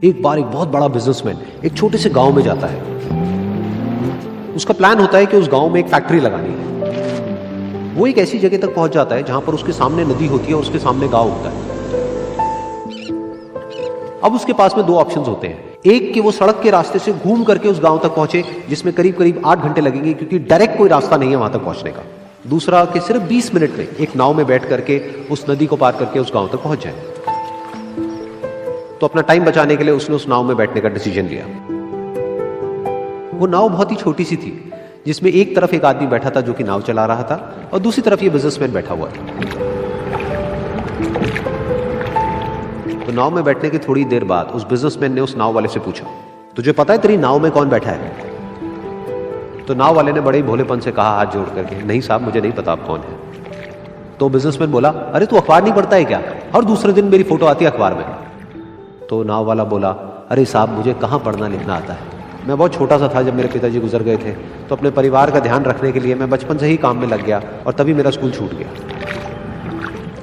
एक बार एक बहुत बड़ा बिजनेसमैन एक छोटे से गांव में जाता है। उसका प्लान होता है कि उस गांव में एक फैक्ट्री लगानी है। वो एक ऐसी जगह तक पहुंच जाता है जहां पर उसके सामने नदी होती है और उसके सामने गांव होता है। अब उसके पास में दो ऑप्शंस होते हैं, एक कि वो सड़क के रास्ते से घूम करके उस गांव तक पहुंचे जिसमें करीब करीब 8 घंटे लगेंगे क्योंकि डायरेक्ट कोई रास्ता नहीं है वहां तक पहुंचने का। दूसरा कि सिर्फ 20 मिनट में एक नाव में बैठ करके उस नदी को पार करके उस गांव तक पहुंच जाए। तो अपना टाइम बचाने के लिए उसने उस नाव में बैठने का डिसीजन लिया। वो नाव बहुत ही छोटी सी थी जिसमें एक तरफ एक आदमी बैठा था जो कि नाव चला रहा था और दूसरी तरफ ये बिजनेसमैन बैठा हुआ था। तो नाव में बैठने की थोड़ी देर बाद उस बिजनेसमैन ने उस नाव वाले से पूछा, तुझे पता है तेरी नाव में कौन बैठा है? तो नाव वाले ने बड़े ही भोलेपन से कहा हाथ जोड़ करके, नहीं साहब मुझे नहीं पता आप कौन है। तो बिजनेसमैन बोला, अरे तू अखबार नहीं पढ़ता है क्या? हर दूसरे दिन मेरी फोटो आती है अखबार में। तो नाव वाला बोला, अरे साहब मुझे कहाँ पढ़ना लिखना आता है, मैं बहुत छोटा सा था जब मेरे पिताजी गुजर गए थे, तो अपने परिवार का ध्यान रखने के लिए मैं बचपन से ही काम में लग गया और तभी मेरा स्कूल छूट गया।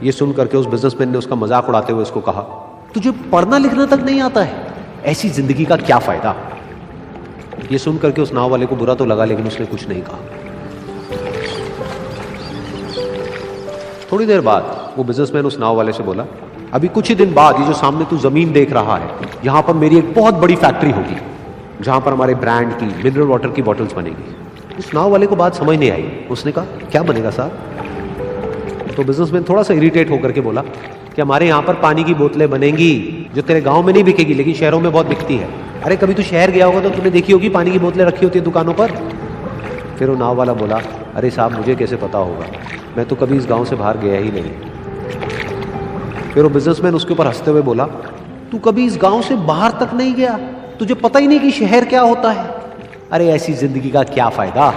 ये सुन करके उस बिजनेसमैन ने उसका मजाक उड़ाते हुए उसको कहा, तुझे पढ़ना लिखना तक नहीं आता है, ऐसी जिंदगी का क्या फायदा? ये सुन करके उस नाव वाले को बुरा तो लगा लेकिन उसने कुछ नहीं कहा। थोड़ी देर बाद वो बिजनेसमैन उस नाव वाले से बोला, अभी कुछ ही दिन बाद ये जो सामने तू जमीन देख रहा है, यहां पर मेरी एक बहुत बड़ी फैक्ट्री होगी जहां पर हमारे ब्रांड की मिनरल वाटर की बॉटल्स बनेगी। उस नाव वाले को बात समझ नहीं आई। उसने कहा, क्या बनेगा साहब? तो बिजनेसमैन थोड़ा सा इरिटेट होकर के बोला कि हमारे यहाँ पर पानी की बोतलें बनेंगी जो तेरे गांव में नहीं बिकेगी लेकिन शहरों में बहुत बिकती है। अरे कभी तू शहर गया होगा तो तूने देखी होगी पानी की बोतलें रखी होती है दुकानों पर। फिर वो नाव वाला बोला, अरे साहब मुझे कैसे पता होगा, मैं तो कभी इस गांव से बाहर गया ही नहीं। फिर वो बिजनेसमैन उसके ऊपर हंसते हुए बोला, तू कभी इस गांव से बाहर तक नहीं गया, तुझे पता ही नहीं कि शहर क्या होता है? अरे ऐसी जिंदगी का क्या फायदा?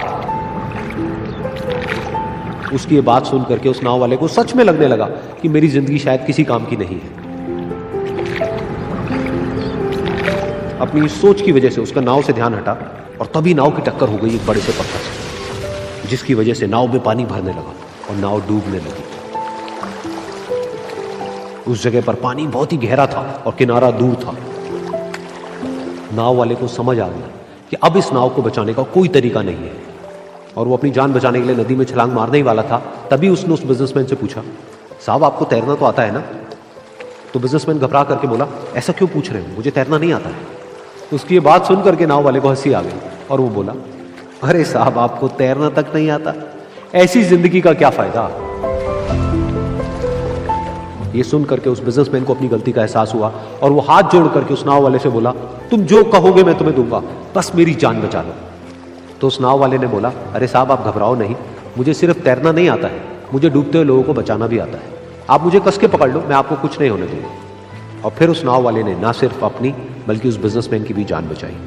उसकी ये बात सुन करके उस नाव वाले को सच में लगने लगा कि मेरी जिंदगी शायद किसी काम की नहीं है। अपनी सोच की वजह से उसका नाव से ध्यान हटा और तभी नाव की टक्कर हो गई एक बड़े से पत्थर से, जिसकी वजह से नाव में पानी भरने लगा और नाव डूबने लगी। उस जगह पर पानी बहुत ही गहरा था और किनारा दूर था। नाव वाले को समझ आ गया कि अब इस नाव को बचाने का कोई तरीका नहीं है और वो अपनी जान बचाने के लिए नदी में छलांग मारने ही वाला था। तभी उसने उस बिजनेसमैन से पूछा, साहब आपको तैरना तो आता है ना? तो बिजनेसमैन घबरा करके बोला, ऐसा क्यों पूछ रहे हो, मुझे तैरना नहीं आता है। उसकी ये बात सुन करके नाव वाले को हंसी आ गई और वो बोला, अरे साहब आपको तैरना तक नहीं आता, ऐसी जिंदगी का क्या फायदा? ये सुन करके उस बिजनेसमैन को अपनी गलती का एहसास हुआ और वो हाथ जोड़ करके उस नाव वाले से बोला, तुम जो कहोगे मैं तुम्हें दूंगा, बस मेरी जान बचा लो। तो उस नाव वाले ने बोला, अरे साहब आप घबराओ नहीं, मुझे सिर्फ तैरना नहीं आता है, मुझे डूबते हुए लोगों को बचाना भी आता है। आप मुझे कस के पकड़ लो, मैं आपको कुछ नहीं होने दूंगा। और फिर उस नाव वाले ने ना सिर्फ अपनी बल्कि उस बिजनेसमैन की भी जान बचाई।